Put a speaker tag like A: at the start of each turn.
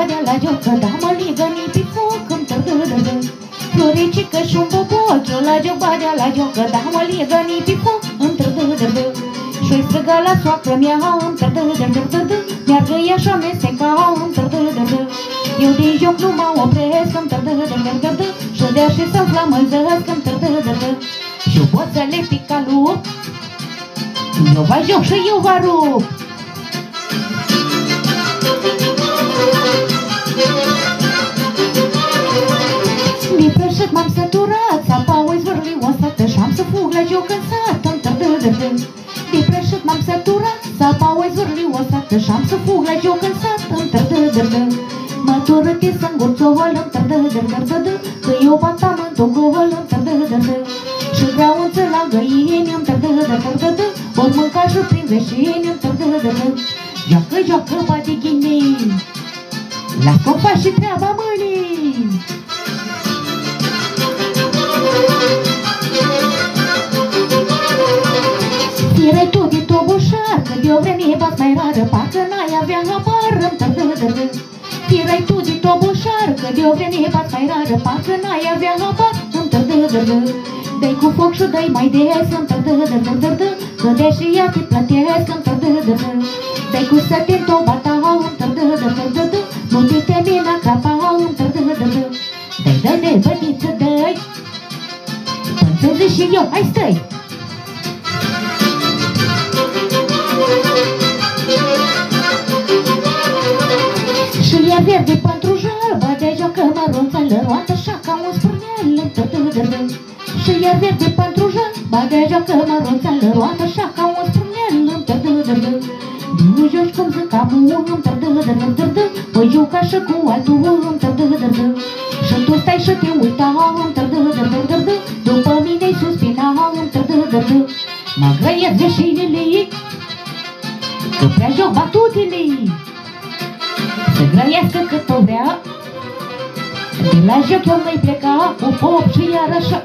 A: badea la joc, că da mă ligăni pe foc, îmi tărdădădă. Floricică și-un bobocio, la joc badea la joc, că da mă ligăni pe foc, îmi tărdădădă. Și-o-i strigă la soacră mea, îmi tărdădădădădă, meargă-i așa mesteca, îmi tărdădădă. Eu din joc nu mă opresc, îmi tărdădădădă, și de și să flămânzesc, îmi tărdădădă. Și-o pot să le pic ca lup, eu vă joc și eu vă rup. Mi prășit m-am săturat, sapa-oi zvârli o sată, și-am să fug la joc în sat, îmi tărdădădă. Mi prășit m-am săturat, sapa-oi zvârli o sată, și-am să fug la joc în sat, îmi tărdădădă. Mă turăti să-n gurțohăl, îmi tărdădădădădă, că eu batam într-un gol, îmi tărdădădă. Și vreau înță la găini, îmi tărdădădădă, ori mânca și prin veșini, îmi tărdădădă. Joacă, joacă, patighinii, las-o faci și treaba mâinii. Firai tu de toboșar, că de-o vreme bați mai rară, parcă n-ai avea habar, îmi tărdădădă. Firai tu de toboșar, că de-o vreme bați mai rară, parcă n-ai avea habar, îmi tărdădădă. Dă-i cu foc și dă-i mai des, îmi tărdădădădădă, că de-și ea te plătesc, îmi tărdădădă. Dă-i cu sătin tobata, îmi tărdădădădă, nu te teme la crapa, îmi tărdădădă. Dă-i, dă-i, bătiță, dă-i, până și eu, hai stai! Și ea verde pentru jalba, de joacă mărunță, lăroată așa ca un spurnel, îmi tărdădădă. Și ea verde pentru jalba, de joacă mărunță, lăroată așa ca un spurnel, îmi tărdădădă. Nu joci cum zic amu, îmi tărdădădădă, păi joc așa cu altul, îmi tărdădădă. Și tu stai și te uita, îmi tărdădădădă, după mine-i suspina, îmi tărdădădă. Mă grăiesc veșinile, că prea joc batutele. Să grăiască cât o vrea, de la joc eu mai pleca cu pop și iar așa.